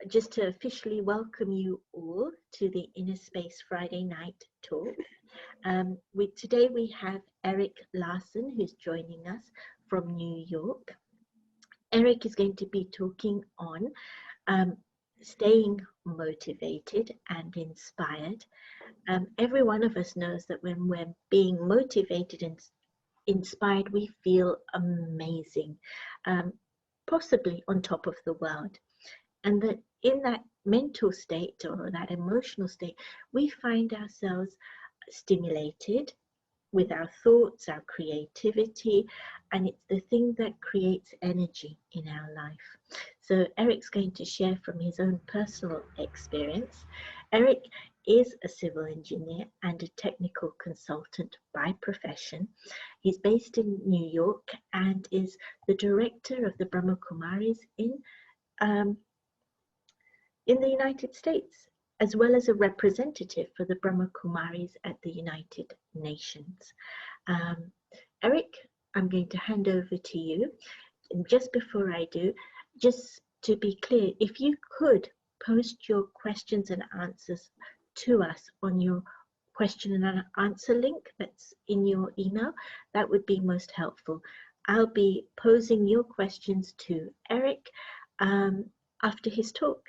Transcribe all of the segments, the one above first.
just to officially welcome you all to the Inner Space Friday Night Talk. Today we have Erik Larson, who's joining us from New York. Erik is going to be talking on staying motivated and inspired. Every one of us knows that when we're being motivated and inspired, we feel amazing, possibly on top of the world. And that in that mental state or that emotional state, we find ourselves stimulated with our thoughts, our creativity, and it's the thing that creates energy in our life. So Erik's going to share from his own personal experience. Erik is a civil engineer and a technical consultant by profession. He's based in New York and is the director of the Brahma Kumaris in the United States, as well as a representative for the Brahma Kumaris at the United Nations. Erik, I'm going to hand over to you. And just before I do, just to be clear, if you could post your questions and answers to us on your question and answer link that's in your email, that would be most helpful. I'll be posing your questions to Erik after his talk.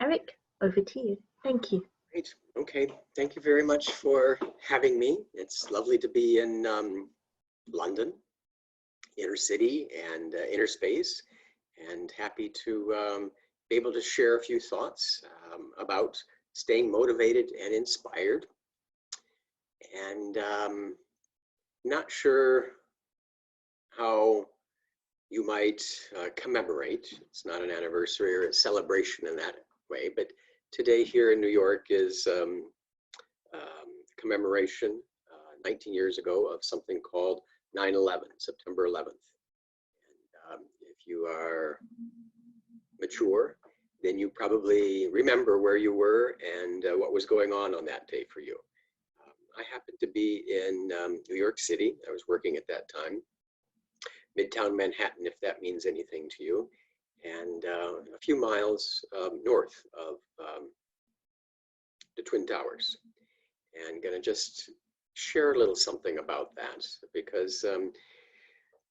Erik, over to you. Thank you. Great. Okay. Thank you very much for having me. It's lovely to be in London, inner city and inner space, and happy to be able to share a few thoughts about staying motivated and inspired. And not sure how you might commemorate. It's not an anniversary or a celebration in that way, but today here in New York is commemoration 19 years ago of something called 9/11, September 11th. And if you are mature, then you probably remember where you were and what was going on that day for you. I happened to be in New York City. I was working at that time, Midtown Manhattan, if that means anything to you, and a few miles north of the Twin Towers. And gonna just share a little something about that, because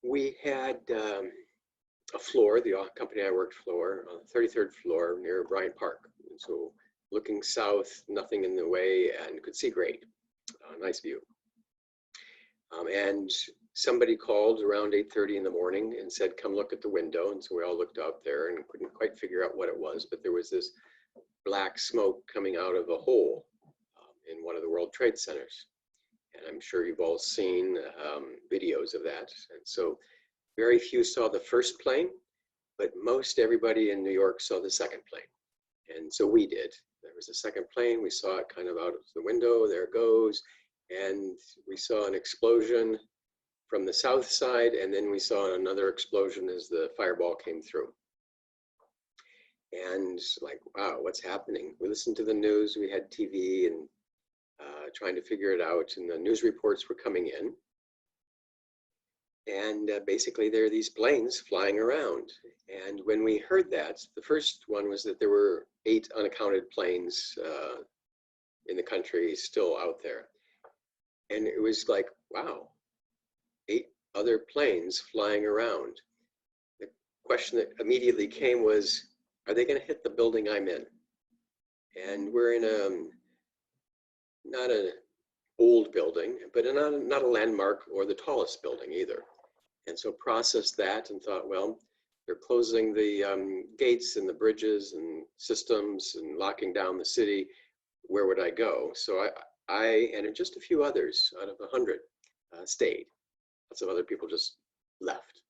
we had a floor, the company I worked for, on the 33rd floor near Bryant Park. And so looking south, nothing in the way, and could see great, nice view. And somebody called around 8:30 in the morning and said, come look at the window. And so we all looked out there and couldn't quite figure out what it was, but there was this black smoke coming out of a hole in one of the World Trade Centers. And I'm sure you've all seen videos of that. And so very few saw the first plane, but most everybody in New York saw the second plane. And so we did. There was a second plane. We saw it kind of out of the window. There it goes. And we saw an explosion from the south side, and then we saw another explosion as the fireball came through. And like, wow, what's happening? We listened to the news, we had TV, and trying to figure it out, and the news reports were coming in. And basically there are these planes flying around. And when we heard that, the first one was that there were 8 unaccounted planes in the country still out there. And it was like, wow, 8 other planes flying around. The question that immediately came was, are they going to hit the building I'm in? And we're in not an old building, but not a landmark or the tallest building either. And so processed that and thought, well, they're closing the gates and the bridges and systems and locking down the city. Where would I go? So I and just a few others out of 100 stayed. Lots of other people just left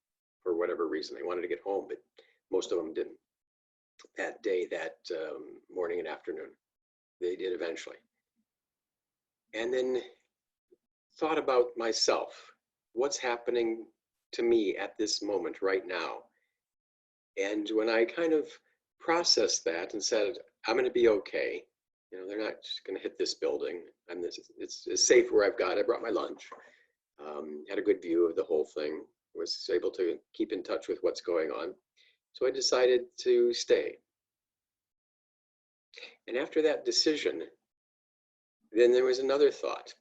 for whatever reason. They wanted to get home, but most of them didn't. That day, that morning and afternoon, they did eventually. And then thought about myself. What's happening to me at this moment right now? And when I kind of processed that and said, I'm going to be okay. You know, they're not going to hit this building. It's safe where I've got. I brought my lunch. Had a good view of the whole thing. Was able to keep in touch with what's going on. So I decided to stay. And after that decision, then there was another thought.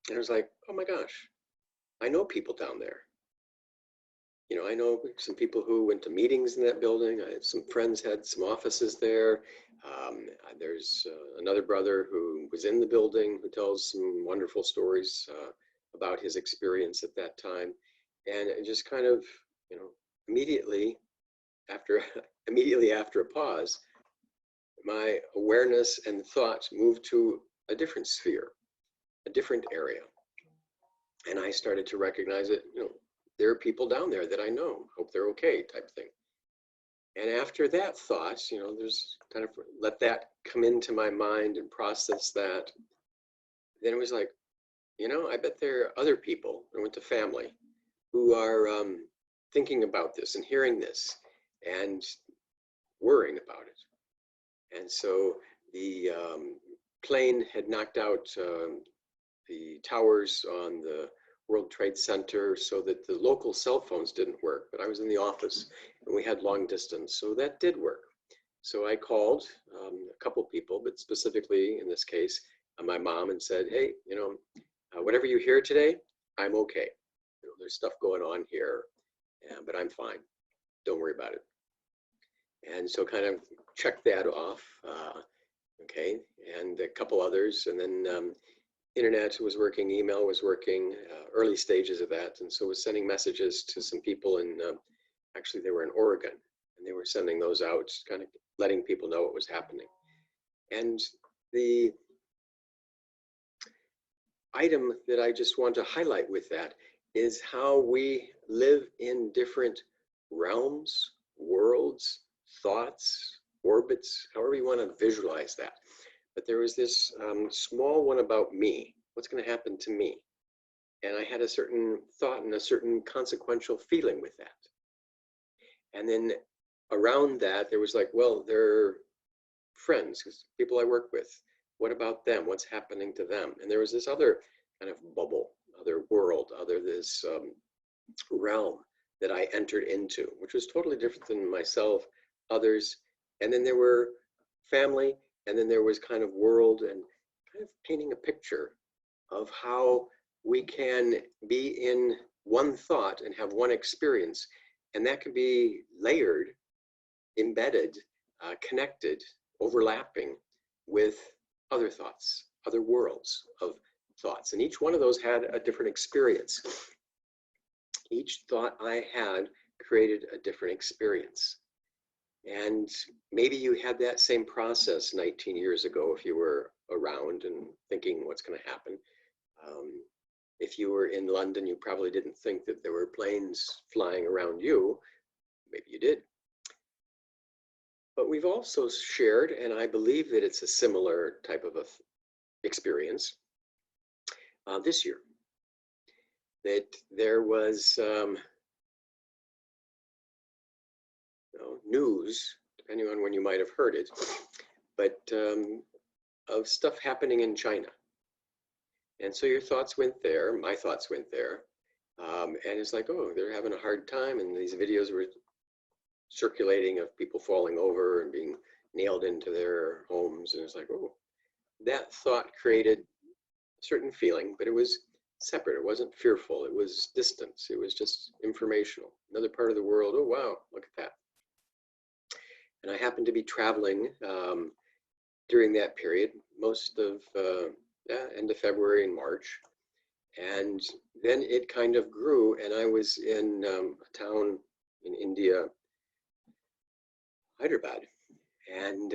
And I was like, oh my gosh, I know people down there. You know, I know some people who went to meetings in that building. I had some friends had some offices there. There's another brother who was in the building who tells some wonderful stories about his experience at that time. And it just kind of, you know, immediately after a pause, my awareness and thoughts moved to a different sphere, a different area. And I started to recognize it, you know, there are people down there that I know, hope they're okay, type thing. And after that thought, you know, there's kind of let that come into my mind and process that. Then it was like, you know, I bet there are other people, I went to family, who are thinking about this and hearing this and worrying about it. And so the plane had knocked out the towers on the World Trade Center so that the local cell phones didn't work, but I was in the office and we had long distance, so that did work. So I called a couple people, but specifically in this case, my mom, and said, hey, you know, whatever you hear today, I'm okay. You know, there's stuff going on here, but I'm fine. Don't worry about it. And so kind of checked that off, okay, and a couple others, and then internet was working, email was working, early stages of that, and so was sending messages to some people in, actually they were in Oregon, and they were sending those out, kind of letting people know what was happening. And the item that I just want to highlight with that is how we live in different realms, worlds, thoughts, orbits, however you want to visualize that. But there was this small one about me. What's going to happen to me? And I had a certain thought and a certain consequential feeling with that. And then around that, there was like, well, they're friends, people I work with. What about them? What's happening to them? And there was this other kind of bubble, other world, this realm that I entered into, which was totally different than myself, others. And then there were family, and then there was kind of world, and kind of painting a picture of how we can be in one thought and have one experience. And that can be layered, embedded, connected, overlapping with other thoughts, other worlds of thoughts. And each one of those had a different experience. Each thought I had created a different experience. And maybe you had that same process 19 years ago if you were around and thinking what's going to happen. If you were in London, you probably didn't think that there were planes flying around you. Maybe you did. But we've also shared, and I believe that it's a similar type of experience this year, that there was news, depending on when you might have heard it, but of stuff happening in China. And so your thoughts went there, my thoughts went there, and it's like, oh, they're having a hard time, and these videos were circulating of people falling over and being nailed into their homes, and it's like, oh, that thought created a certain feeling, but it was separate. It wasn't fearful. It was distance. It was just informational. Another part of the world. Oh, wow, look at that. And I happened to be traveling during that period, most of end of February and March. And then it kind of grew, and I was in a town in India, Hyderabad, and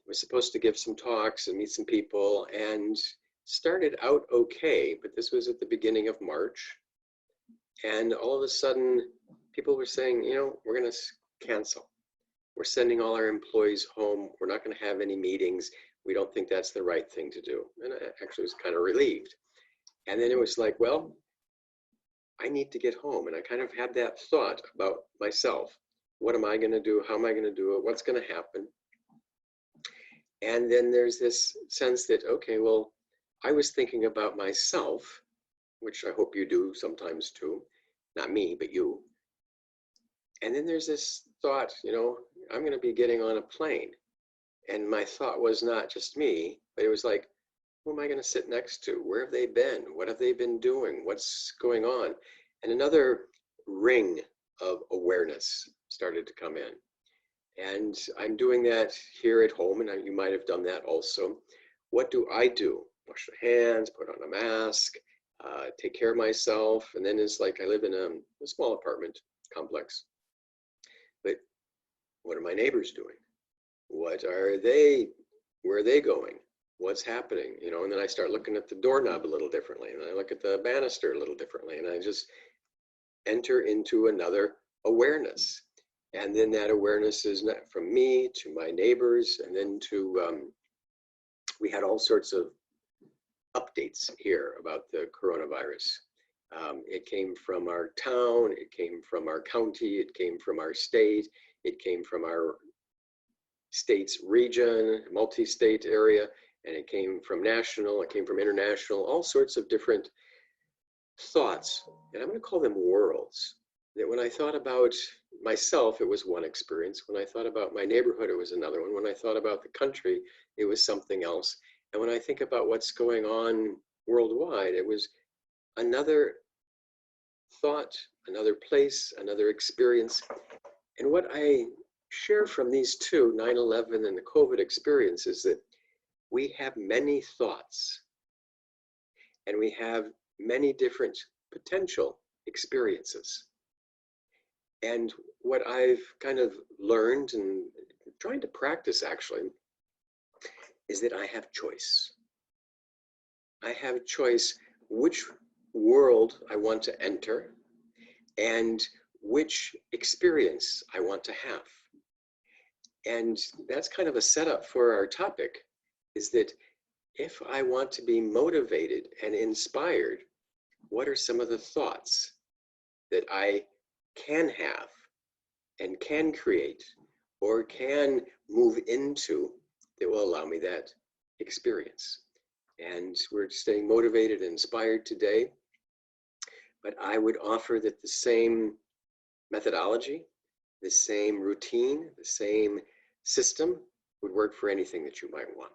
was supposed to give some talks and meet some people, and started out okay, but this was at the beginning of March. And all of a sudden, people were saying, you know, we're going to cancel. We're sending all our employees home. We're not going to have any meetings. We don't think that's the right thing to do. And I actually was kind of relieved. And then it was like, well, I need to get home. And I kind of had that thought about myself. What am I going to do? How am I going to do it? What's going to happen? And then there's this sense that, okay, well, I was thinking about myself, which I hope you do sometimes too. Not me, but you. And then there's this thought, you know, I'm going to be getting on a plane. And my thought was not just me, but it was like, who am I going to sit next to? Where have they been? What have they been doing? What's going on? And another ring of awareness started to come in. And I'm doing that here at home, and you might have done that also. What do? Wash the hands, put on a mask, take care of myself. And then it's like I live in a small apartment complex. But what are my neighbors doing? What are they, where are they going? What's happening? You know, and then I start looking at the doorknob a little differently, and I look at the banister a little differently, and I just enter into another awareness. And then that awareness is not from me to my neighbors, and then to, we had all sorts of updates here about the coronavirus. It came from our town, it came from our county, it came from our state, it came from our state's region, multi-state area, and it came from national, it came from international, all sorts of different thoughts, and I'm going to call them worlds. That when I thought about myself, it was one experience. When I thought about my neighborhood, it was another one. When I thought about the country, it was something else. And when I think about what's going on worldwide, it was another thought, another place, another experience. And what I share from these two, 9/11 and the COVID experience, is that we have many thoughts and we have many different potential experiences. And what I've kind of learned and trying to practice actually is that I have choice. I have a choice which world I want to enter and which experience I want to have. And that's kind of a setup for our topic, is that if I want to be motivated and inspired, what are some of the thoughts that I can have and can create or can move into that will allow me that experience? And we're staying motivated and inspired today, but I would offer that the same methodology, the same routine, the same system would work for anything that you might want.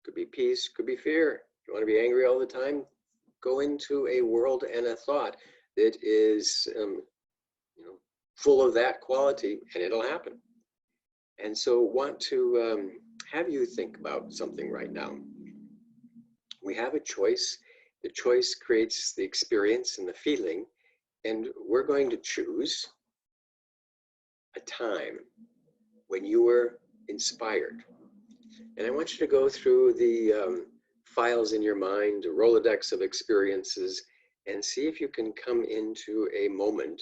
Could be peace, could be fear. You want to be angry all the time? Go into a world and a thought that is full of that quality, and it'll happen. And so want to have you think about something right now. We have a choice. The choice creates the experience and the feeling, and we're going to choose a time when you were inspired. And I want you to go through the files in your mind, a Rolodex of experiences, and see if you can come into a moment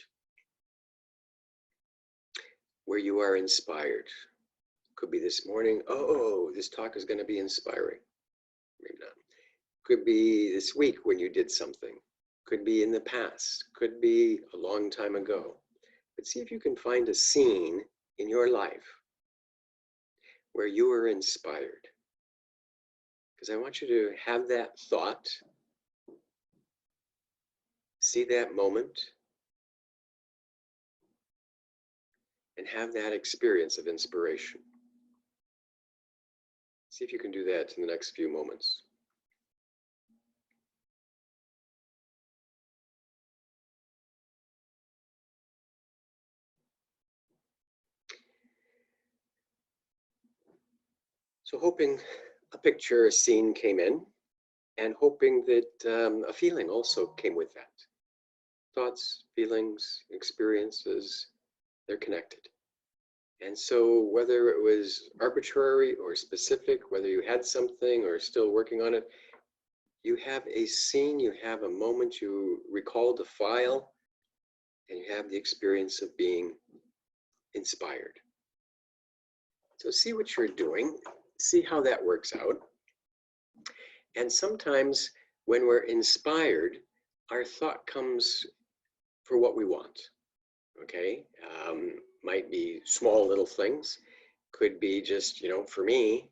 where you are inspired. Could be this morning. Oh, this talk is going to be inspiring. Maybe not. Could be this week when you did something. Could be in the past. Could be a long time ago. But see if you can find a scene in your life where you were inspired. Because I want you to have that thought, see that moment, and have that experience of inspiration. See if you can do that in the next few moments. So hoping a picture, a scene came in, and hoping that a feeling also came with that. Thoughts, feelings, experiences, they're connected. And so whether it was arbitrary or specific, whether you had something or still working on it, you have a scene, you have a moment, you recalled a file, and you have the experience of being inspired. So see what you're doing, see how that works out. And sometimes when we're inspired, our thought comes for what we want, okay? Might be small little things, could be just, for me,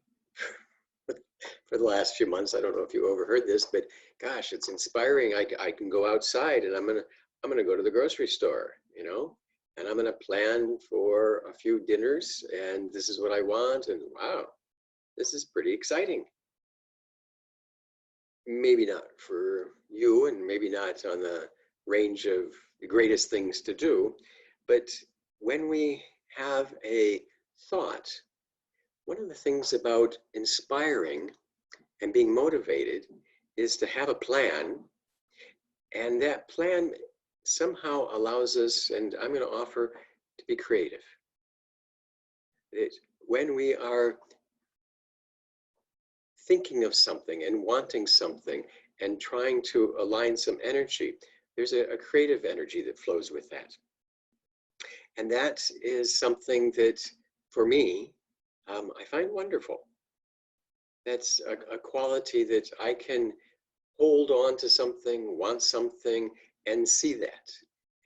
for the last few months, I don't know if you overheard this, but gosh, it's inspiring. I can go outside and I'm gonna go to the grocery store, and I'm gonna plan for a few dinners, and this is what I want, and wow, this is pretty exciting. Maybe not for you, and maybe not on the range of the greatest things to do, but when we have a thought, one of the things about inspiring and being motivated is to have a plan, and that plan somehow allows us, and I'm going to offer, to be creative. That when we are thinking of something and wanting something and trying to align some energy, there's a creative energy that flows with that. And that is something that, for me, I find wonderful. That's a quality that I can hold on to something, want something, and see that.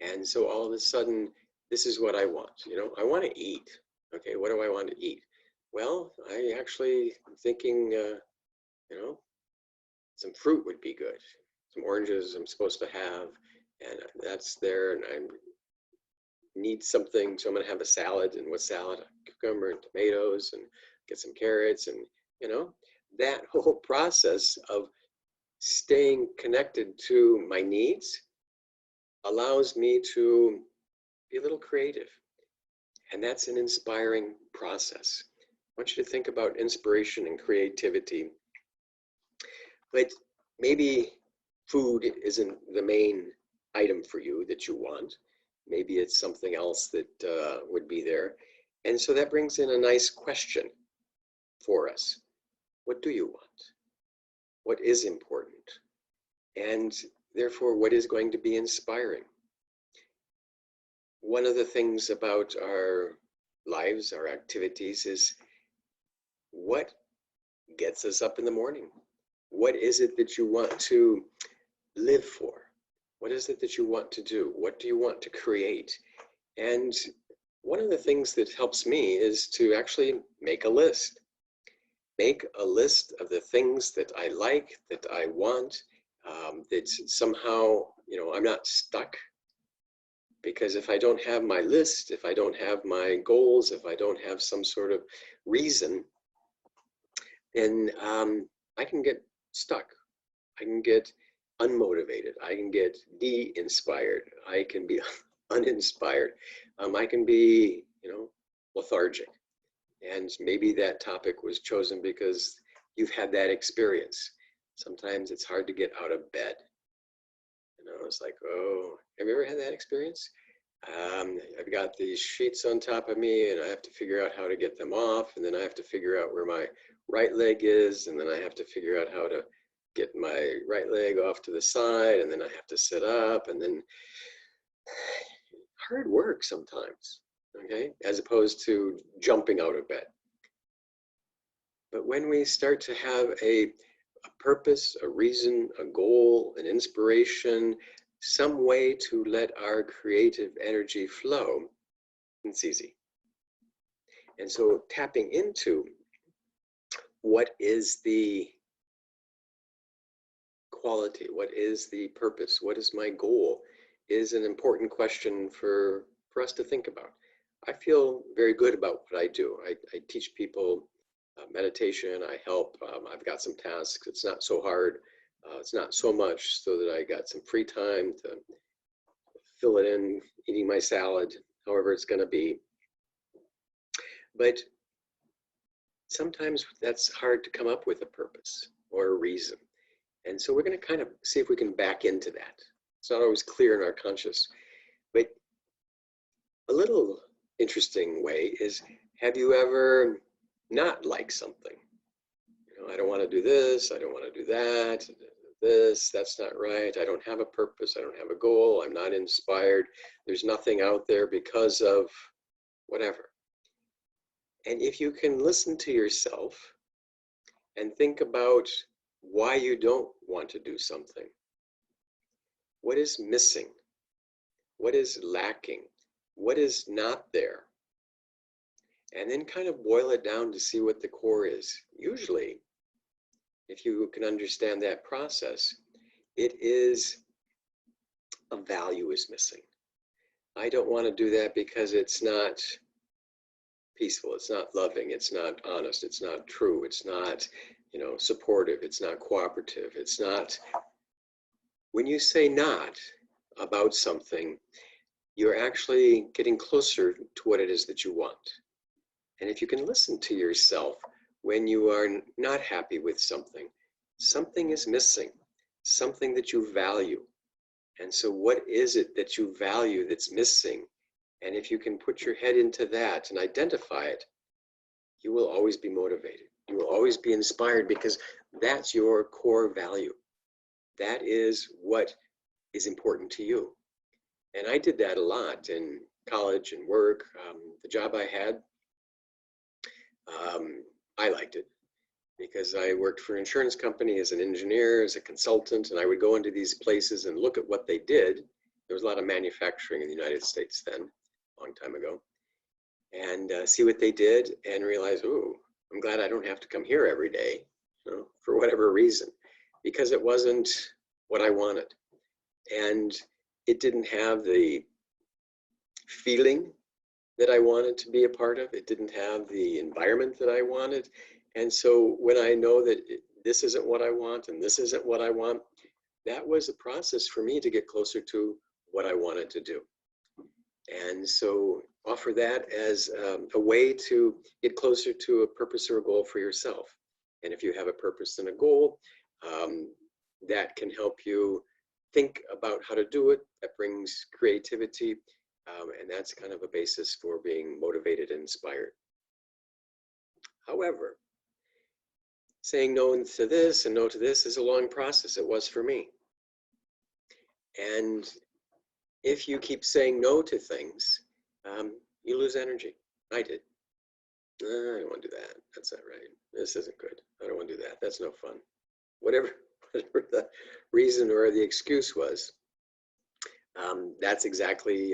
And so all of a sudden, this is what I want. You know, I want to eat. Okay, what do I want to eat? Well, I actually am thinking, you know, some fruit would be good. Some oranges I'm supposed to have, and that's there, and I need something, so I'm going to have a salad. And what salad? Cucumber and tomatoes, and get some carrots, and you know, that whole process of staying connected to my needs allows me to be a little creative, and that's an inspiring process. I want you to think about inspiration and creativity, but maybe food isn't the main item for you that you want. Maybe it's something else that would be there. And so that brings in a nice question for us. What do you want? What is important? And therefore, what is going to be inspiring? One of the things about our lives, our activities, is what gets us up in the morning? What is it that you want to live for? What is it that you want to do? What do you want to create? And one of the things that helps me is to actually make a list. Make a list of the things that I like, that I want, that somehow, you know, I'm not stuck. Because if I don't have my list, if I don't have my goals, if I don't have some sort of reason, then I can get stuck. I can get unmotivated. I can get de-inspired. I can be uninspired. I can be, you know, lethargic. And maybe that topic was chosen because you've had that experience. Sometimes it's hard to get out of bed. You know, it's like, oh, have you ever had that experience? I've got these sheets on top of me, and I have to figure out how to get them off, and then I have to figure out where my right leg is, and then I have to figure out how to get my right leg off to the side, and then I have to sit up, and then hard work sometimes, okay, as opposed to jumping out of bed. But when we start to have a purpose, a reason, a goal, an inspiration, some way to let our creative energy flow, it's easy. And so tapping into what is the quality, what is the purpose, what is my goal, is an important question for us to think about. I feel very good about what I do. I teach people meditation, I help, I've got some tasks. It's not so hard. It's not so much so that I got some free time to fill it in, eating my salad, however it's going to be. But sometimes that's hard to come up with a purpose or a reason. And so we're going to kind of see if we can back into that. It's not always clear in our conscious. But a little interesting way is, have you ever not liked something? You know, I don't want to do this, I don't want to do that, this, that's not right, I don't have a purpose, I don't have a goal, I'm not inspired, there's nothing out there because of whatever. And if you can listen to yourself and think about why you don't want to do something, what is missing, what is lacking, what is not there, and then kind of boil it down to see what the core is. Usually, if you can understand that process, it is a value is missing. I don't want to do that because it's not peaceful, it's not loving, it's not honest, it's not true, it's not, supportive, it's not cooperative, it's not. When you say not about something, you're actually getting closer to what it is that you want. And if you can listen to yourself when you are not happy with something, something is missing, something that you value. And so what is it that you value that's missing? And if you can put your head into that and identify it, you will always be motivated. You will always be inspired, because that's your core value. That is what is important to you. And I did that a lot in college and work. The job I had, I liked it because I worked for an insurance company as an engineer, as a consultant, and I would go into these places and look at what they did. There was a lot of manufacturing in the United States then, a long time ago, and see what they did and realize, oh, I'm glad I don't have to come here every day, for whatever reason, because it wasn't what I wanted. And it didn't have the feeling that I wanted to be a part of. It didn't have the environment that I wanted. And so when I know that this isn't what I want and this isn't what I want, that was a process for me to get closer to what I wanted to do. And so offer that as a way to get closer to a purpose or a goal for yourself. And if you have a purpose and a goal, that can help you think about how to do it. That brings creativity. And that's kind of a basis for being motivated and inspired. However, saying no to this and no to this is a long process. It was for me. And if you keep saying no to things, you lose energy. I did. I don't want to do that. That's not right. This isn't good. I don't want to do that. That's no fun. Whatever the reason or the excuse was, that's exactly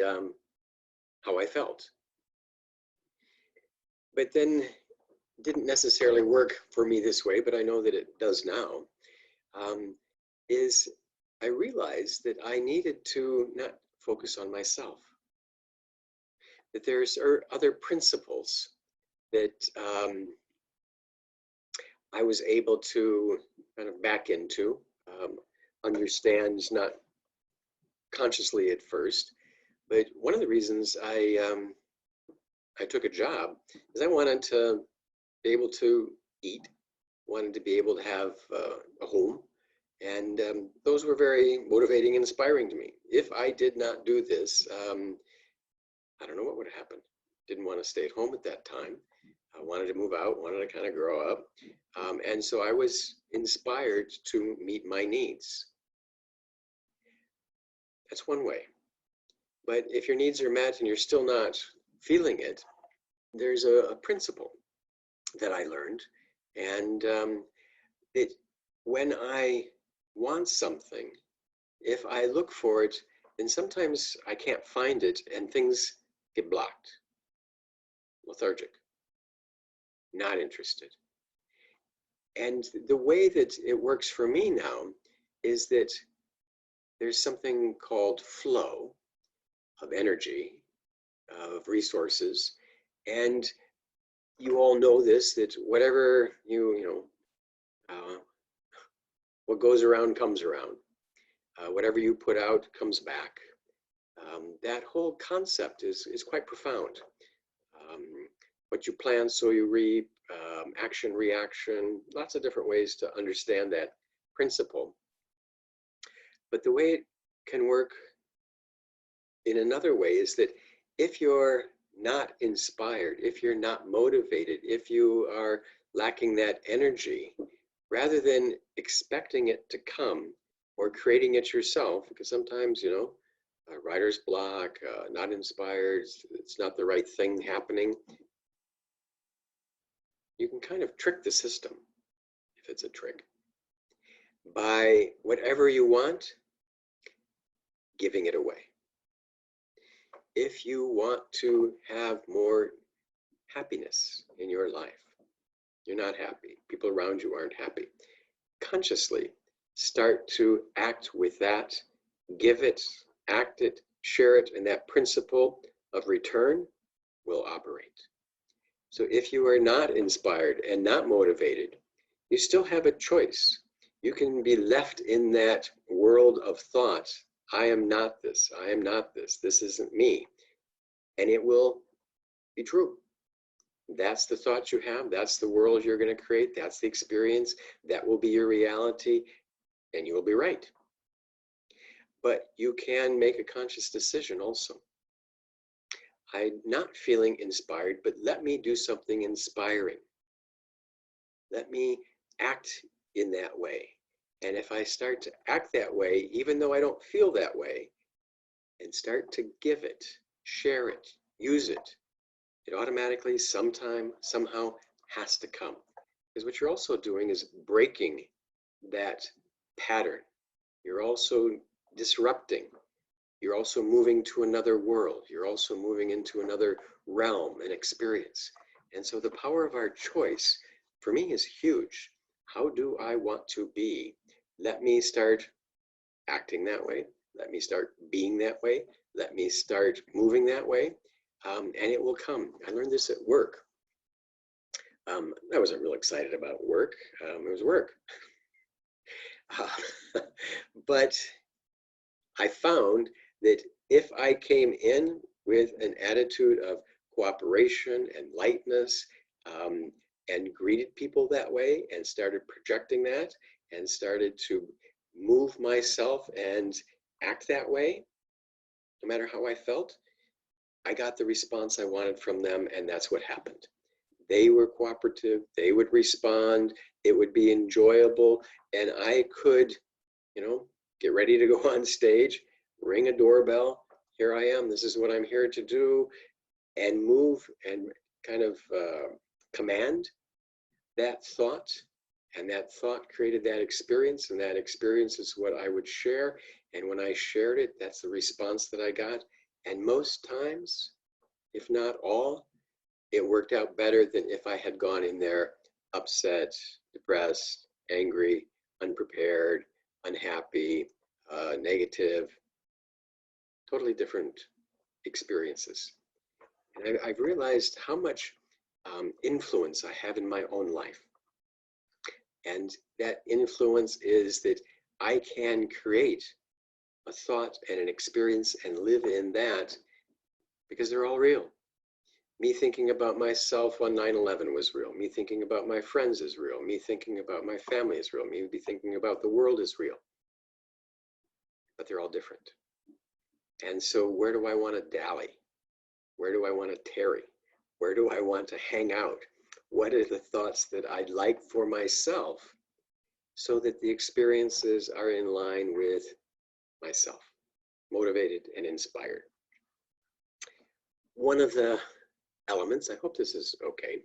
how I felt. But then it didn't necessarily work for me this way, but I know that it does now, is I realized that I needed to not focus on myself, that there's other principles that I was able to kind of back into, understand, not consciously at first. But one of the reasons I took a job is I wanted to be able to eat, wanted to be able to have a home. And those were very motivating and inspiring to me. If I did not do this, I don't know what would have happened. Didn't want to stay at home at that time. I wanted to move out, wanted to kind of grow up. And so I was inspired to meet my needs. That's one way. But if your needs are met and you're still not feeling it, there's a principle that I learned. And that when I want something, if I look for it, then sometimes I can't find it and things get blocked, lethargic, not interested. And the way that it works for me now is that there's something called flow of energy, of resources. And you all know this, that whatever what goes around comes around. Whatever you put out comes back. That whole concept is quite profound. What you plant, so you reap, action, reaction, lots of different ways to understand that principle. But the way it can work in another way is that if you're not inspired, if you're not motivated, if you are lacking that energy, rather than expecting it to come or creating it yourself, because sometimes, writer's block, not inspired, it's not the right thing happening, you can kind of trick the system, if it's a trick, by whatever you want, giving it away. If you want to have more happiness in your life, you're not happy, people around you aren't happy, consciously start to act with that, give it, act it, share it, and that principle of return will operate. So if you are not inspired and not motivated, you still have a choice. You can be left in that world of thought. I am not this. I am not this. This isn't me. And it will be true. That's the thought you have. That's the world you're going to create. That's the experience. That will be your reality. And you will be right. But you can make a conscious decision also. I'm not feeling inspired, but let me do something inspiring. Let me act in that way. And if I start to act that way, even though I don't feel that way, and start to give it, share it, use it, it automatically somehow has to come. Because what you're also doing is breaking that pattern. You're also disrupting. You're also moving to another world. You're also moving into another realm and experience. And so the power of our choice, for me, is huge. How do I want to be? Let me start acting that way. Let me start being that way. Let me start moving that way. And it will come. I learned this at work. I wasn't real excited about work. It was work. But I found that if I came in with an attitude of cooperation and lightness, and greeted people that way and started projecting that and started to move myself and act that way, no matter how I felt, I got the response I wanted from them, and that's what happened. They were cooperative, they would respond, it would be enjoyable, and I could, get ready to go on stage, ring a doorbell, here I am, this is what I'm here to do, and move and kind of command that thought. And that thought created that experience, and that experience is what I would share. And when I shared it, that's the response that I got. And most times, if not all, it worked out better than if I had gone in there upset, depressed, angry, unprepared, unhappy, negative, totally different experiences. And I've realized how much influence I have in my own life. And that influence is that I can create a thought and an experience and live in that because they're all real. Me thinking about myself on 9/11 was real. Me thinking about my friends is real. Me thinking about my family is real. Me thinking about the world is real. But they're all different. And so where do I want to dally? Where do I want to tarry? Where do I want to hang out? What are the thoughts that I'd like for myself so that the experiences are in line with myself, motivated and inspired? One of the elements, I hope this is okay,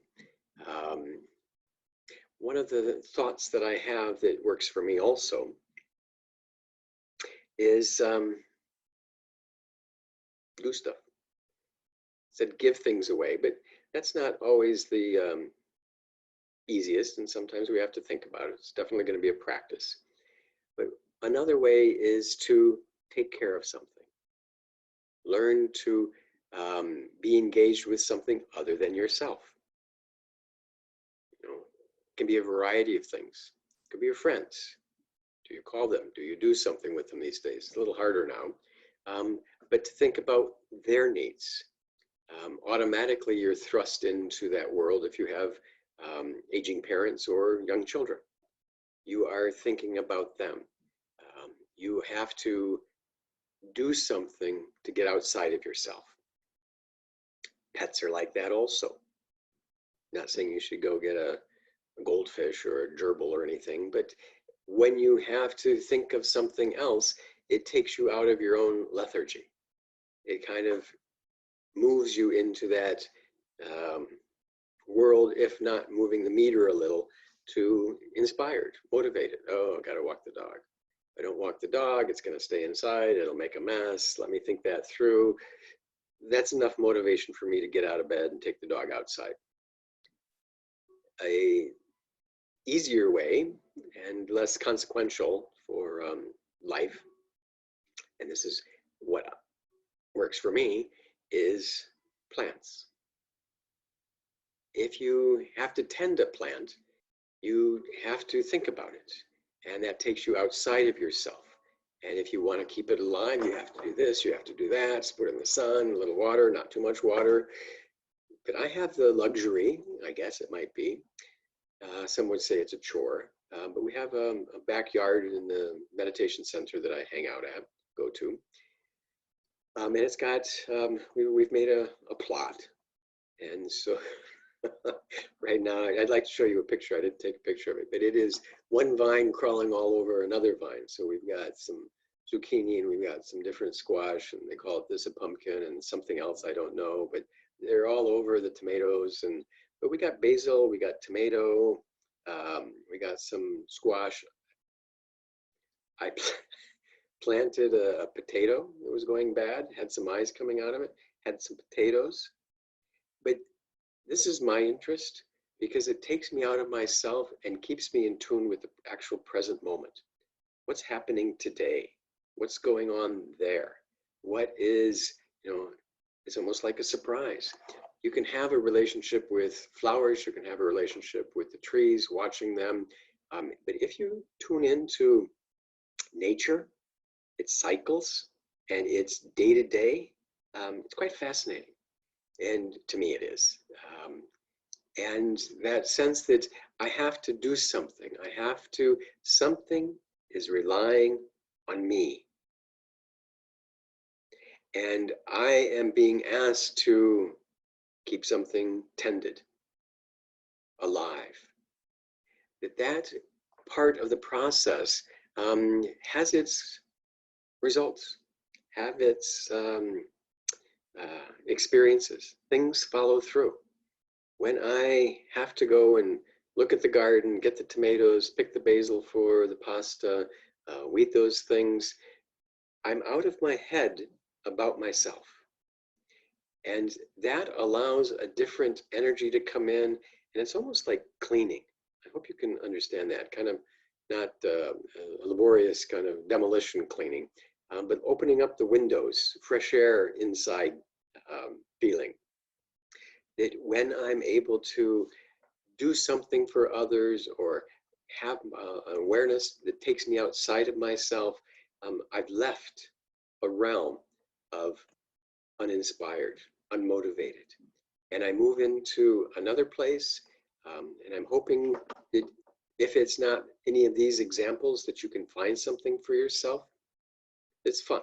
one of the thoughts that I have that works for me also is do stuff. Said give things away, but that's not always the easiest, and sometimes we have to think about it. It's definitely going to be a practice. But another way is to take care of something. Learn to be engaged with something other than yourself. It can be a variety of things. It could be your friends. Do you call them? Do you do something with them these days? It's a little harder now. But to think about their needs. Automatically, you're thrust into that world if you have aging parents or young children. You are thinking about them. You have to do something to get outside of yourself. Pets are like that also. Not saying you should go get a goldfish or a gerbil or anything, but when you have to think of something else, it takes you out of your own lethargy. It kind of moves you into that world, if not moving the meter a little, to inspired, motivated. Oh, I gotta walk the dog. If I don't walk the dog, it's gonna stay inside, it'll make a mess. Let me think that through. That's enough motivation for me to get out of bed and take the dog outside. A easier way and less consequential for life, and this is what works for me, is plants. if you have to tend a plant, you have to think about it. And that takes you outside of yourself. And if you want to keep it alive, you have to do this, you have to do that, put it in the sun, a little water, not too much water. But I have the luxury, I guess it might be, some would say it's a chore, but we have a backyard in the meditation center that I hang out at, go to. And it's got, we've made a plot. And so right now, I'd like to show you a picture. I didn't take a picture of it, but it is one vine crawling all over another vine. So we've got some zucchini and we've got some different squash, and they call it this a pumpkin and something else I don't know, but they're all over the tomatoes. But we got basil, we got tomato, we got some squash. I planted a potato that was going bad, had some eyes coming out of it, had some potatoes. But this is my interest because it takes me out of myself and keeps me in tune with the actual present moment. What's happening today? What's going on there? What is, it's almost like a surprise. You can have a relationship with flowers, you can have a relationship with the trees, watching them. But if you tune into nature, its cycles, and its day-to-day, it's quite fascinating. And to me it is. And that sense that I have to do something, something is relying on me. And I am being asked to keep something tended, alive. That part of the process has its results, have its experiences. Things follow through. When I have to go and look at the garden, get the tomatoes, pick the basil for the pasta, weed those things, I'm out of my head about myself. And that allows a different energy to come in, and it's almost like cleaning. I hope you can understand that, kind of not laborious kind of demolition cleaning, but opening up the windows, fresh air inside feeling. That when I'm able to do something for others or have an awareness that takes me outside of myself, I've left a realm of uninspired, unmotivated. And I move into another place, and I'm hoping that if it's not any of these examples, that you can find something for yourself that's fun,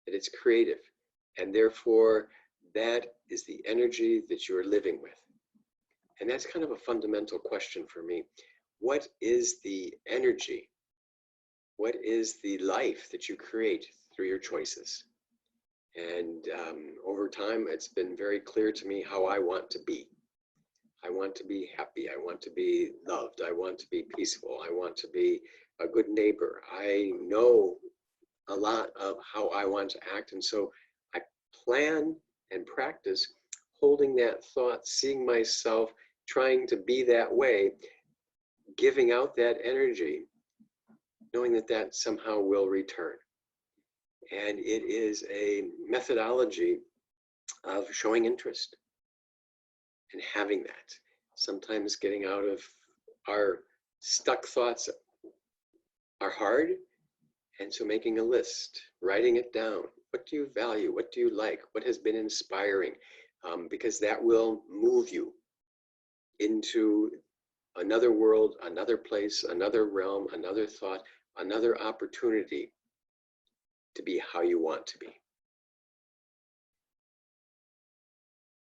that it's creative, and therefore that is the energy that you're living with. And that's kind of a fundamental question for me. What is the energy? What is the life that you create through your choices? And over time, it's been very clear to me how I want to be. I want to be happy. I want to be loved. I want to be peaceful. I want to be a good neighbor. I know a lot of how I want to act. And so I plan and practice holding that thought, seeing myself, trying to be that way, giving out that energy, knowing that that somehow will return. And it is a methodology of showing interest and having that. Sometimes getting out of our stuck thoughts are hard. And so making a list, writing it down. What do you value? What do you like? What has been inspiring? Because that will move you into another world, another place, another realm, another thought, another opportunity to be how you want to be.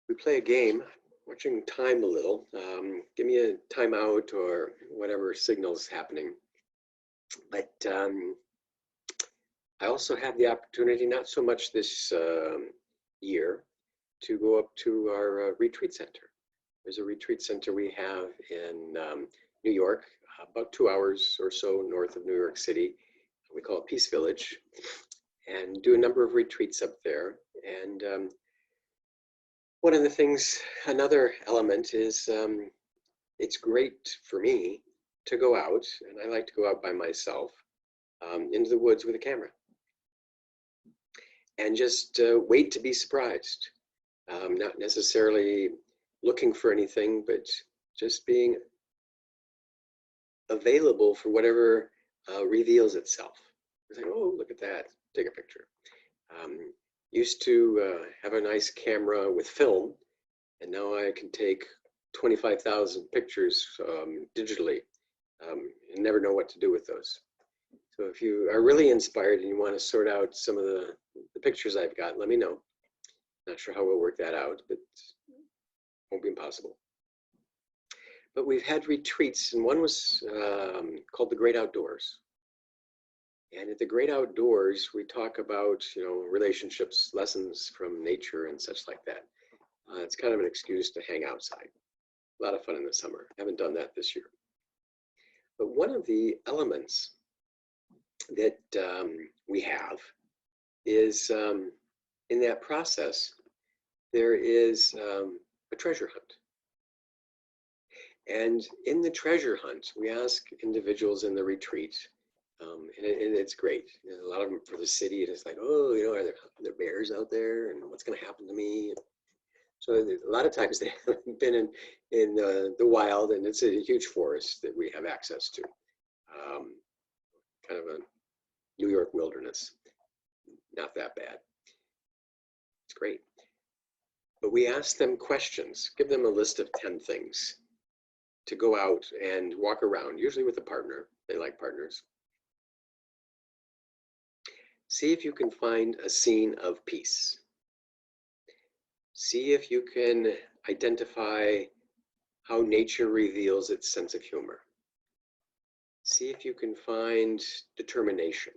We play a game, watching time a little. Give me a timeout or whatever signal's happening. But I also had the opportunity, not so much this year, to go up to our retreat center. There's a retreat center we have in New York, about 2 hours or so north of New York City. We call it Peace Village, and do a number of retreats up there. And one of the things, another element is it's great for me to go out, and I like to go out by myself, into the woods with a camera. And just wait to be surprised. Not necessarily looking for anything, but just being available for whatever reveals itself. It's like, oh, look at that, take a picture. Used to have a nice camera with film, and now I can take 25,000 pictures digitally, and never know what to do with those. So if you are really inspired and you want to sort out some of the pictures I've got, let me know. Not sure how we'll work that out, but it won't be impossible. But we've had retreats, and one was called The Great Outdoors. And at The Great Outdoors, we talk about, relationships, lessons from nature and such like that. It's kind of an excuse to hang outside. A lot of fun in the summer. Haven't done that this year. But one of the elements that we have is in that process, there is a treasure hunt. And in the treasure hunt, we ask individuals in the retreat, and it's great. A lot of them for the city, it is like, oh, are there bears out there, and what's going to happen to me? So a lot of times they haven't been in the wild, and it's a huge forest that we have access to, kind of a New York wilderness. Not that bad. It's great. But we ask them questions, give them a list of 10 things to go out and walk around, usually with a partner. They like partners. See if you can find a scene of peace. See if you can identify how nature reveals its sense of humor. See if you can find determination.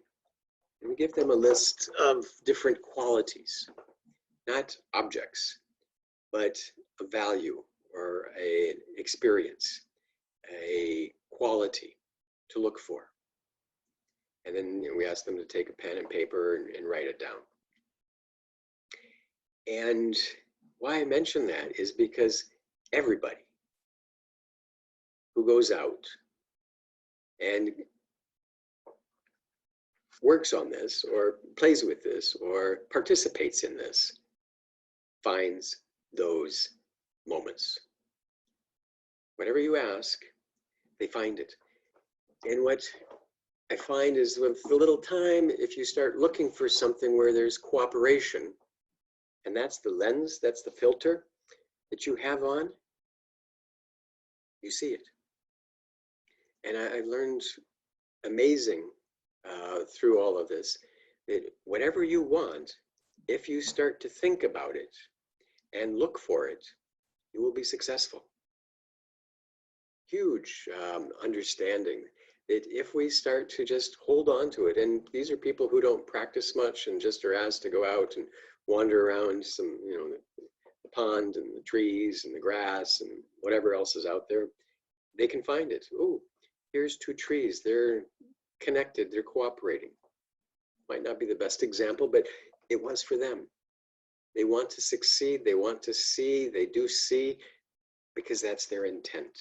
And we give them a list of different qualities, not objects, but a value or an experience, a quality to look for. And then we ask them to take a pen and paper and write it down. And why I mention that is because everybody who goes out and works on this or plays with this or participates in this finds those moments. Whatever you ask, they find it. And what I find is with a little time, if you start looking for something where there's cooperation, and that's the lens, that's the filter that you have on, you see it. And I learned amazing through all of this, that whatever you want, if you start to think about it and look for it, you will be successful. Huge understanding that if we start to just hold on to it, and these are people who don't practice much and just are asked to go out and wander around some, the pond and the trees and the grass and whatever else is out there, they can find it. Oh, here's 2 trees. They're connected. They're cooperating. Might not be the best example, but it was for them. They want to succeed. They want to see. They do see because that's their intent.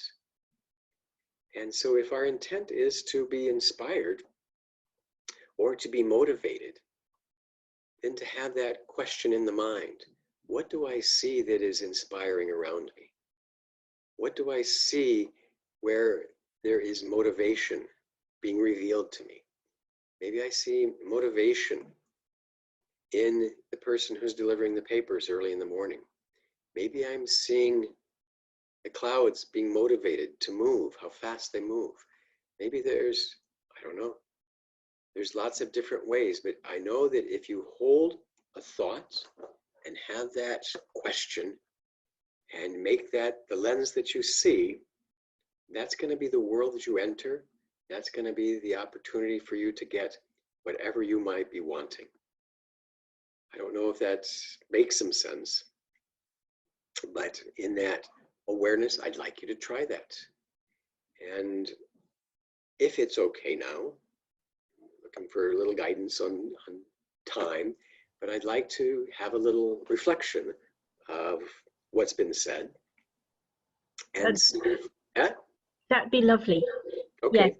And so if our intent is to be inspired or to be motivated, then to have that question in the mind, what do I see that is inspiring around me? What do I see where there is motivation being revealed to me? Maybe I see motivation in the person who's delivering the papers early in the morning. Maybe I'm seeing the clouds being motivated to move, how fast they move. Maybe there's, I don't know, there's lots of different ways, but I know that if you hold a thought and have that question and make that the lens that you see, that's going to be the world that you enter. That's going to be the opportunity for you to get whatever you might be wanting. I don't know if that makes some sense, but in that awareness, I'd like you to try that. And if it's okay now, looking for a little guidance on time, but I'd like to have a little reflection of what's been said. And that'd be lovely. Okay. Yes.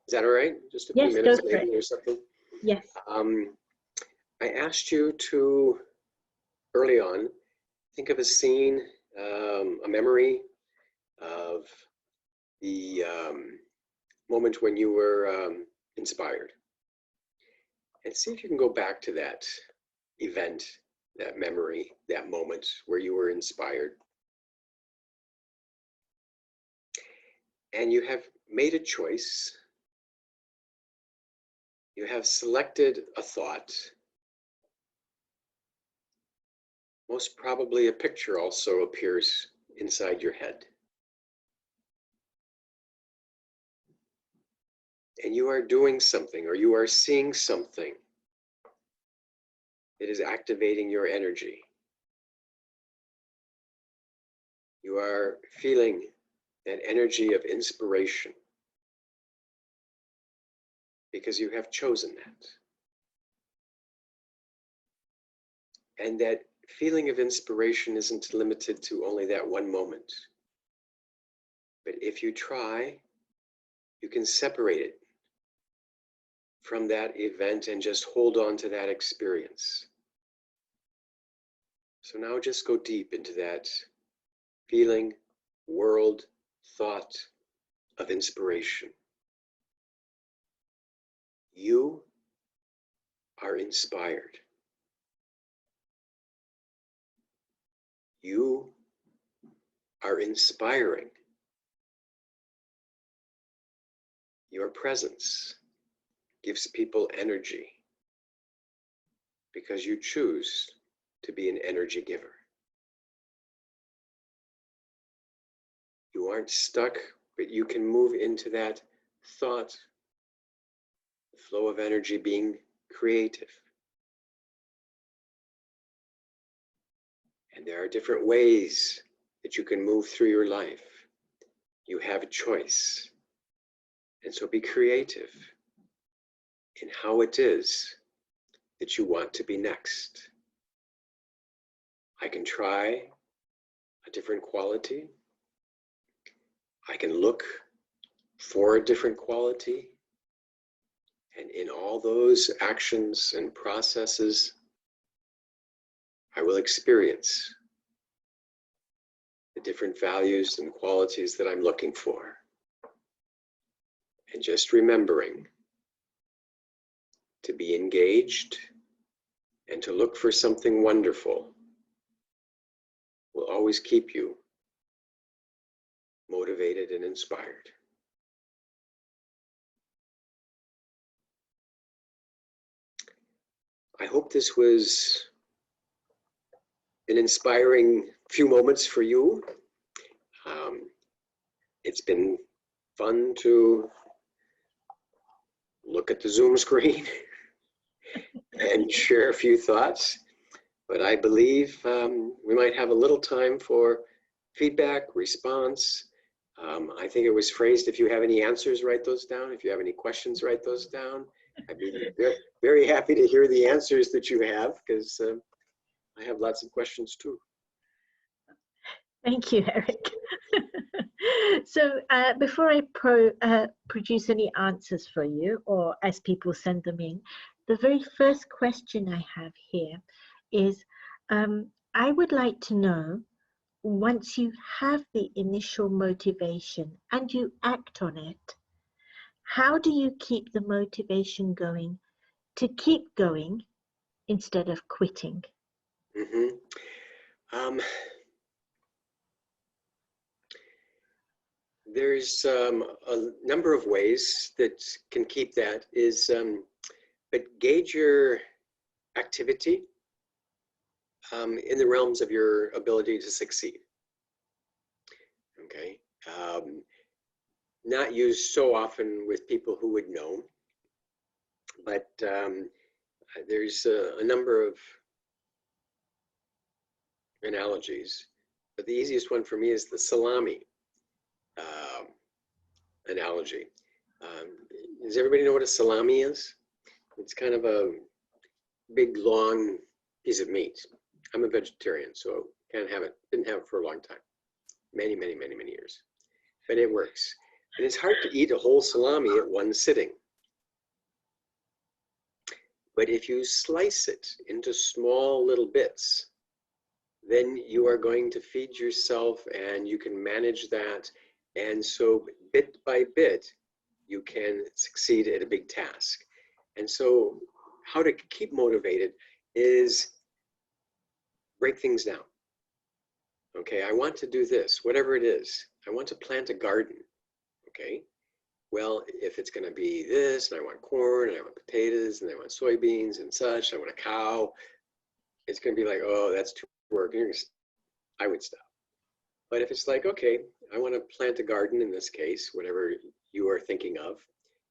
Is that all right? Just a few minutes maybe or something? Yes. I asked you to, early on, think of a scene a memory of the moment when you were inspired. And see if you can go back to that event, that memory, that moment where you were inspired. And you have made a choice. You have selected a thought. Most probably a picture also appears inside your head. And you are doing something, or you are seeing something that is activating your energy. You are feeling that energy of inspiration because you have chosen that. And that feeling of inspiration isn't limited to only that one moment. But if you try, you can separate it from that event and just hold on to that experience. So now just go deep into that feeling, world, thought of inspiration. You are inspired. You are inspiring. Your presence gives people energy because you choose to be an energy giver. You aren't stuck, but you can move into that thought, flow of energy, being creative. And there are different ways that you can move through your life. You have a choice. And so be creative in how it is that you want to be next. I can try a different quality. I can look for a different quality. And in all those actions and processes, I will experience the different values and qualities that I'm looking for. And just remembering to be engaged and to look for something wonderful will always keep you motivated and inspired. I hope this was an inspiring few moments for you. It's been fun to look at the Zoom screen and share a few thoughts, but I believe we might have a little time for feedback, response. I think it was phrased, if you have any answers, write those down. If you have any questions, write those down. I'd be very happy to hear the answers that you have, because I have lots of questions too. Thank you, Erik. So before I produce any answers for you, or as people send them in, the very first question I have here is, I would like to know, once you have the initial motivation and you act on it, how do you keep the motivation going to keep going instead of quitting? There's a number of ways that can keep that, but gauge your activity in the realms of your ability to succeed. Okay. Not used so often with people who would know, but there's a number of analogies, but the easiest one for me is the salami analogy. Does everybody know what a salami is? It's kind of a big, long piece of meat. I'm a vegetarian, so can't have it. Didn't have it for a long time. Many years. But it works. And it's hard to eat a whole salami at one sitting. But if you slice it into small little bits, then you are going to feed yourself and you can manage that. And so bit by bit, you can succeed at a big task. And so how to keep motivated is break things down. Okay, I want to do this, whatever it is. I want to plant a garden. Okay, well, if it's going to be this, and I want corn, and I want potatoes, and I want soybeans and such, I want a cow, it's going to be like, oh, that's too work. I would stop. But if it's like, okay, I want to plant a garden in this case, whatever you are thinking of,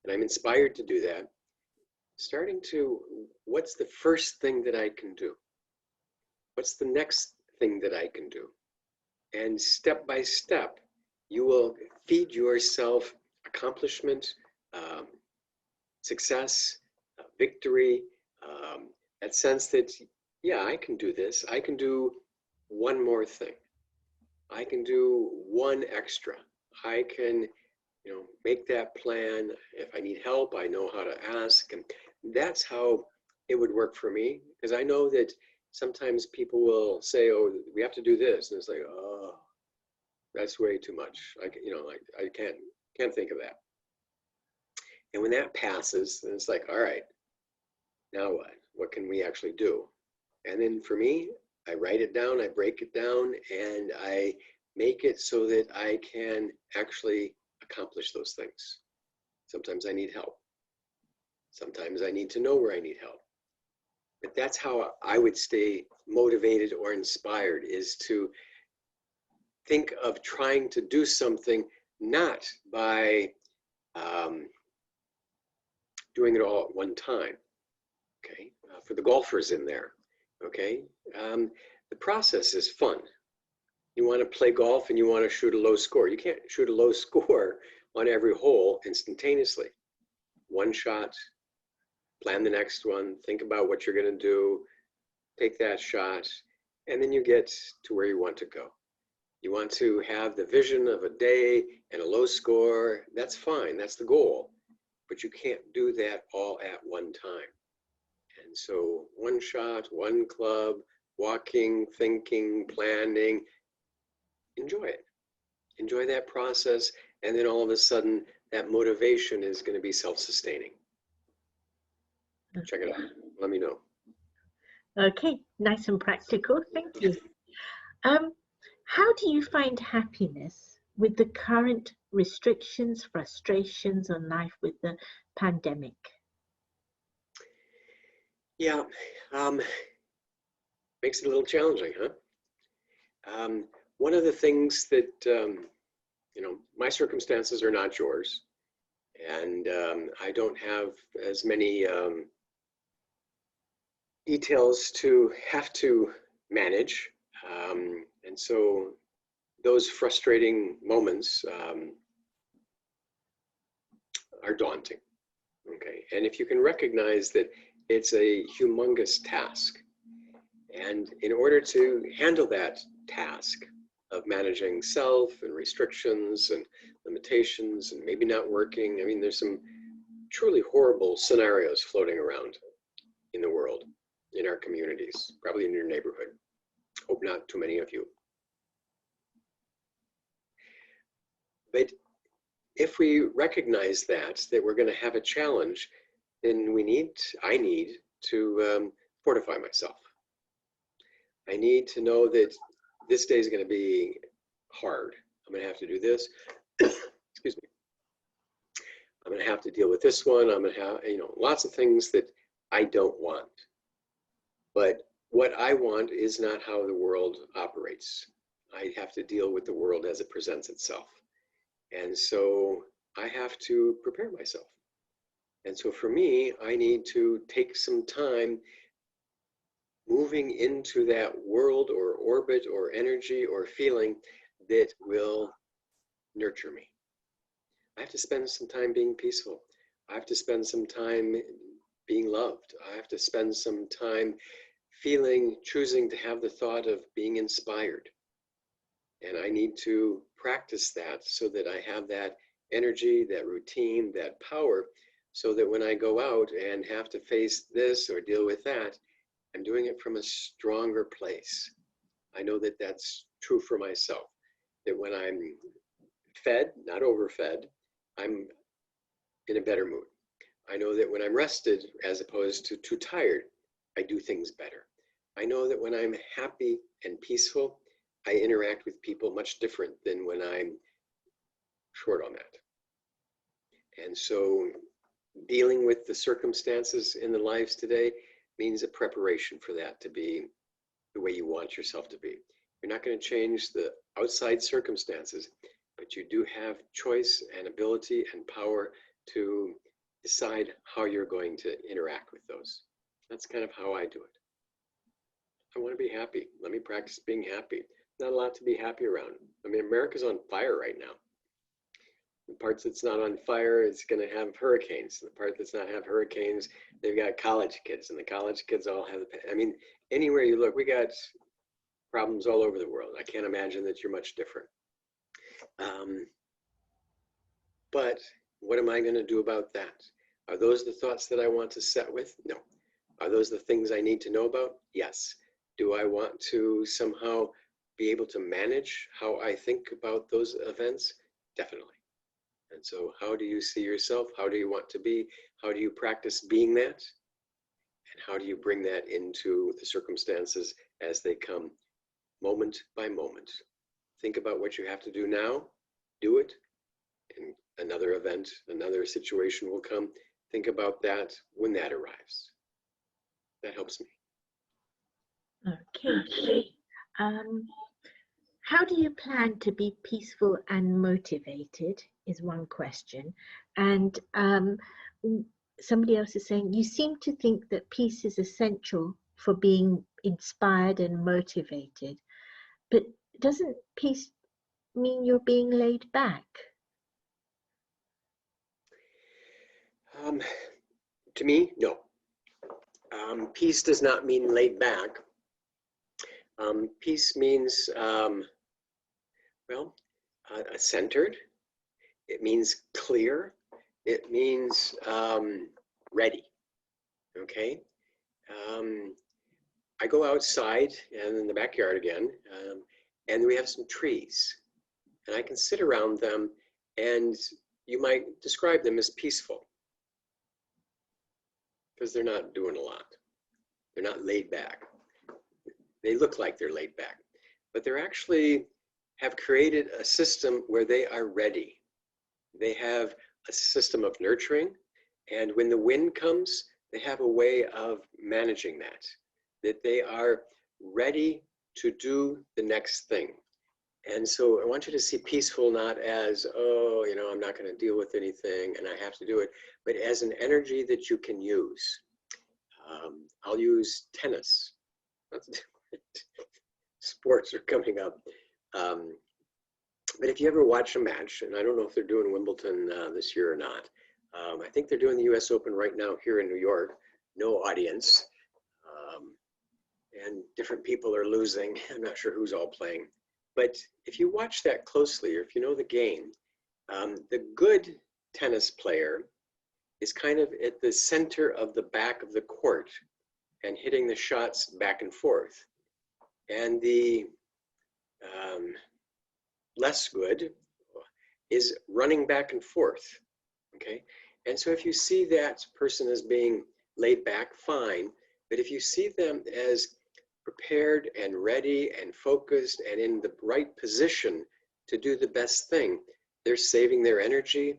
and I'm inspired to do that, starting to, what's the first thing that I can do? What's the next thing that I can do? And step by step, you will feed yourself accomplishment, success, victory, that sense that, yeah, I can do this. I can do one more thing. I can do one extra. I can, make that plan. If I need help, I know how to ask. And that's how it would work for me. Because I know that sometimes people will say, oh, we have to do this. And it's like, oh, that's way too much. I can't think of that. And when that passes, then it's like, all right, now what? What can we actually do? And then for me, I write it down, I break it down, and I make it so that I can actually accomplish those things. Sometimes I need help. Sometimes I need to know where I need help. But that's how I would stay motivated or inspired, is to think of trying to do something not by doing it all at one time. Okay, for the golfers in there, okay, the process is fun. You want to play golf and you want to shoot a low score. You can't shoot a low score on every hole instantaneously. One shot, plan the next one, think about what you're going to do, take that shot, and then you get to where you want to go. You want to have the vision of a day and a low score. That's fine, that's the goal. But you can't do that all at one time. And so one shot, one club, walking, thinking, planning, enjoy it. Enjoy that process. And then all of a sudden, that motivation is going to be self-sustaining. Check it out. Let me know. Okay, nice and practical. Thank you. How do you find happiness with the current restrictions, frustrations on life with the pandemic? Yeah, makes it a little challenging, huh? One of the things that, my circumstances are not yours, and I don't have as many details to have to manage. And so those frustrating moments are daunting, okay? And if you can recognize that it's a humongous task, and in order to handle that task of managing self and restrictions and limitations and maybe not working, I mean, there's some truly horrible scenarios floating around in the world, in our communities, probably in your neighborhood. Hope not too many of you. But if we recognize that we're going to have a challenge, then I need to fortify myself. I need to know that this day is going to be hard. I'm going to have to do this. Excuse me. I'm going to have to deal with this one. I'm going to have, lots of things that I don't want. But what I want is not how the world operates. I have to deal with the world as it presents itself. And so I have to prepare myself. And so for me, I need to take some time moving into that world or orbit or energy or feeling that will nurture me. I have to spend some time being peaceful. I have to spend some time being loved. I have to spend some time choosing to have the thought of being inspired. And I need to practice that so that I have that energy, that routine, that power, so that when I go out and have to face this or deal with that, I'm doing it from a stronger place. I know that that's true for myself, that when I'm fed, not overfed, I'm in a better mood. I know that when I'm rested, as opposed to too tired, I do things better. I know that when I'm happy and peaceful, I interact with people much different than when I'm short on that. And so dealing with the circumstances in the lives today means a preparation for that to be the way you want yourself to be. You're not going to change the outside circumstances, but you do have choice and ability and power to decide how you're going to interact with those. That's kind of how I do it. I want to be happy. Let me practice being happy. Not a lot to be happy around. I mean, America's on fire right now. The parts that's not on fire is going to have hurricanes. The part that's not have hurricanes, they've got college kids, and the college kids all have, I mean, anywhere you look, we got problems all over the world. I can't imagine that you're much different. But what am I going to do about that? Are those the thoughts that I want to set with? No. Are those the things I need to know about? Yes. Do I want to somehow be able to manage how I think about those events? Definitely. And so how do you see yourself? How do you want to be? How do you practice being that? And how do you bring that into the circumstances as they come moment by moment? Think about what you have to do now, do it, and another event, another situation will come. Think about that when that arrives. That helps me. Okay. How do you plan to be peaceful and motivated is one question. And somebody else is saying, you seem to think that peace is essential for being inspired and motivated, but doesn't peace mean you're being laid back? To me, no. Peace does not mean laid back. Peace means, centered. It means clear. It means ready. Okay. I go outside and in the backyard again, and we have some trees, and I can sit around them, and you might describe them as peaceful because they're not doing a lot. They're not laid back. They look like they're laid back, but they're actually have created a system where they are ready. They have a system of nurturing, and when the wind comes, they have a way of managing that they are ready to do the next thing. And so I want you to see peaceful not as, oh, you know, I'm not going to deal with anything and I have to do it, but as an energy that you can use. I'll use tennis. Sports are coming up. But if you ever watch a match, and I don't know if they're doing Wimbledon this year or not, I think they're doing the US Open right now here in New York, no audience, and different people are losing. I'm not sure who's all playing. But if you watch that closely, or if you know the game, the good tennis player is kind of at the center of the back of the court and hitting the shots back and forth. And the less good is running back and forth, okay? And so if you see that person as being laid back, fine. But if you see them as prepared and ready and focused and in the right position to do the best thing, they're saving their energy.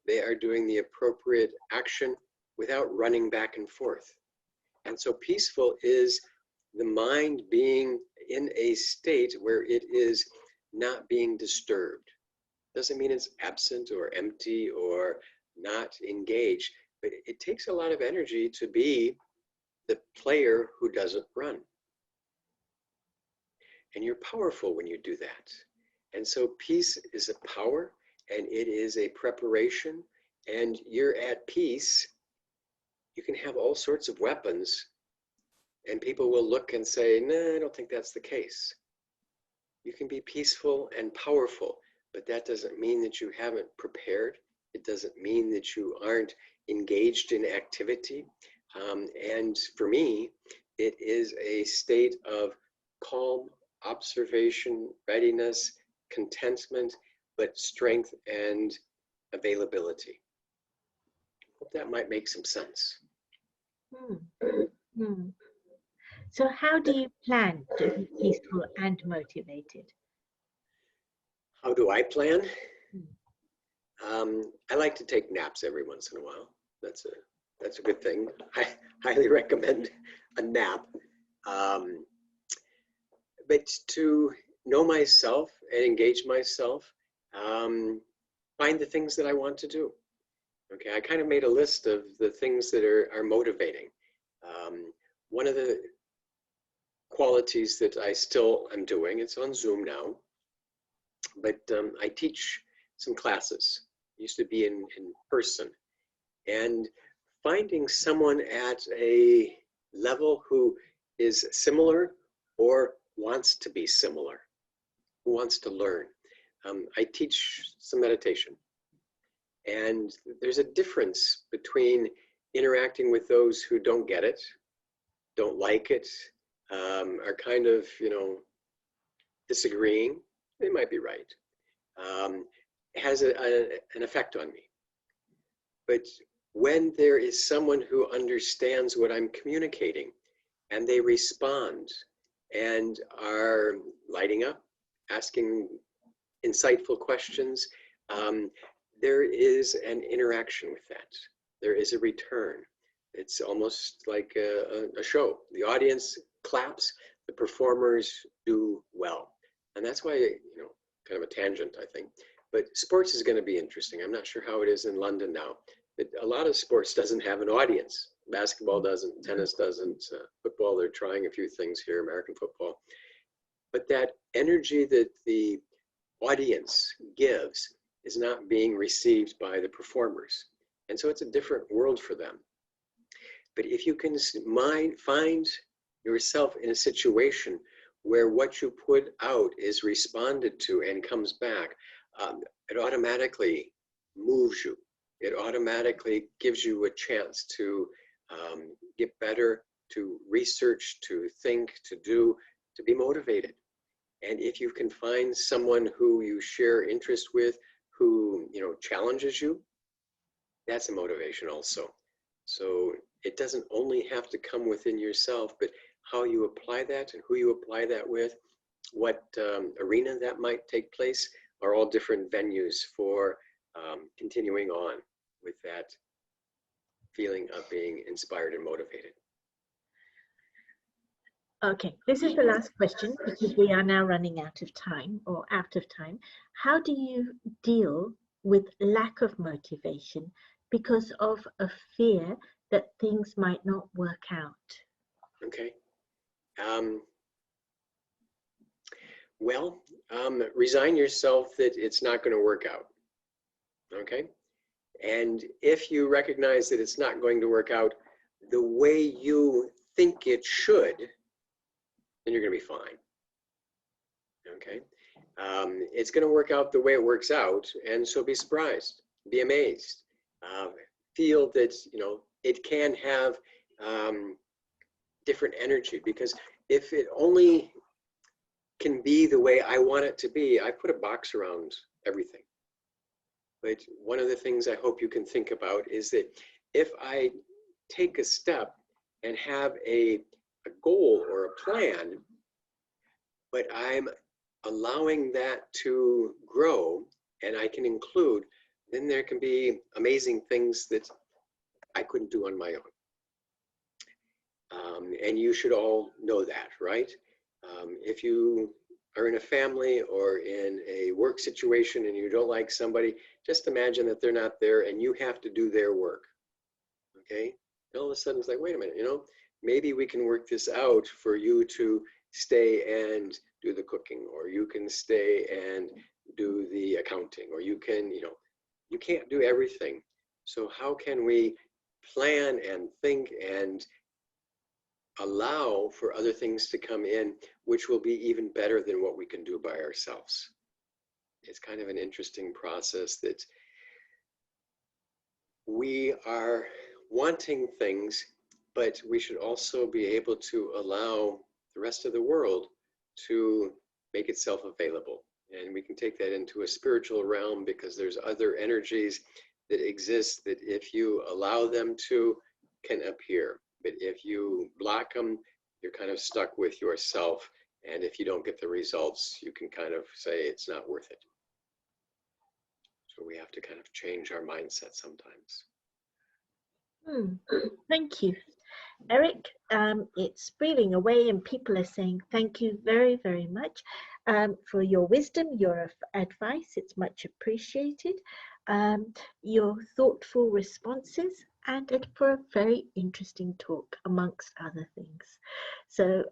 They are doing the appropriate action without running back and forth. And so peaceful is the mind being in a state where it is not being disturbed. Doesn't mean it's absent or empty or not engaged, but it takes a lot of energy to be the player who doesn't run. And you're powerful when you do that. And so peace is a power, and it is a preparation, and you're at peace. You can have all sorts of weapons, and people will look and say, no, I don't think that's the case. You can be peaceful and powerful, but that doesn't mean that you haven't prepared. It doesn't mean that you aren't engaged in activity. And for me, it is a state of calm observation, readiness, contentment, but strength and availability. Hope that might make some sense. Hmm. So how do you plan to be peaceful and motivated? How do I plan? Hmm. I like to take naps every once in a while. That's a good thing. I highly recommend a nap. But to know myself and engage myself, find the things that I want to do. Okay, I kind of made a list of the things that are motivating. One of the qualities that I still am doing, it's on Zoom now, but I teach some classes. Used to be in person, and finding someone at a level who is similar or wants to be similar, who wants to learn. I teach some meditation, and there's a difference between interacting with those who don't get it, don't like it, are kind of, disagreeing. They might be right. Has an effect on me. But when there is someone who understands what I'm communicating and they respond and are lighting up, asking insightful questions, there is an interaction with that. There is a return. It's almost like a show. The audience claps, the performers do well. And that's why, kind of a tangent, I think. But sports is going to be interesting. I'm not sure how it is in London now. But a lot of sports doesn't have an audience. Basketball doesn't, tennis doesn't, football, they're trying a few things here, American football. But that energy that the audience gives is not being received by the performers. And so it's a different world for them. But if you can find yourself in a situation where what you put out is responded to and comes back, it automatically moves you. It automatically gives you a chance to get better, to research, to think, to do, to be motivated. And if you can find someone who you share interest with, who challenges you, that's a motivation also. So it doesn't only have to come within yourself, but how you apply that and who you apply that with, what arena that might take place, are all different venues for continuing on with that feeling of being inspired and motivated. Okay, this is the last question because we are now running out of time or out of time. How do you deal with lack of motivation because of a fear that things might not work out? Okay. Resign yourself that it's not going to work out. Okay. And if you recognize that it's not going to work out the way you think it should, then you're going to be fine. Okay. It's going to work out the way it works out. And so be surprised, be amazed, feel that, it can have different energy, because if it only can be the way I want it to be, I put a box around everything. But one of the things I hope you can think about is that if I take a step and have a goal or a plan, but I'm allowing that to grow and I can include, then there can be amazing things that I couldn't do on my own. And you should all know that, right? If you are in a family or in a work situation and you don't like somebody, just imagine that they're not there and you have to do their work. Okay? And all of a sudden it's like, wait a minute, maybe we can work this out for you to stay and do the cooking, or you can stay and do the accounting, or you can, you can't do everything. So how can we plan and think and allow for other things to come in, which will be even better than what we can do by ourselves? It's kind of an interesting process that we are wanting things, but we should also be able to allow the rest of the world to make itself available. And we can take that into a spiritual realm because there's other energies that exist that if you allow them to, can appear. But if you block them, you're kind of stuck with yourself. And if you don't get the results, you can kind of say it's not worth it. So we have to kind of change our mindset sometimes. Thank you, Erik. It's breathing away, and people are saying thank you very, very much for your wisdom, your advice. It's much appreciated. Your thoughtful responses, and for a very interesting talk, amongst other things. So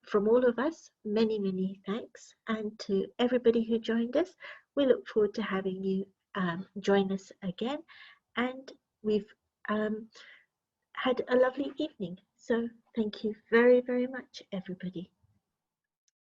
from all of us, many, many thanks. And to everybody who joined us, we look forward to having you join us again. And we've had a lovely evening. So thank you very, very much, everybody.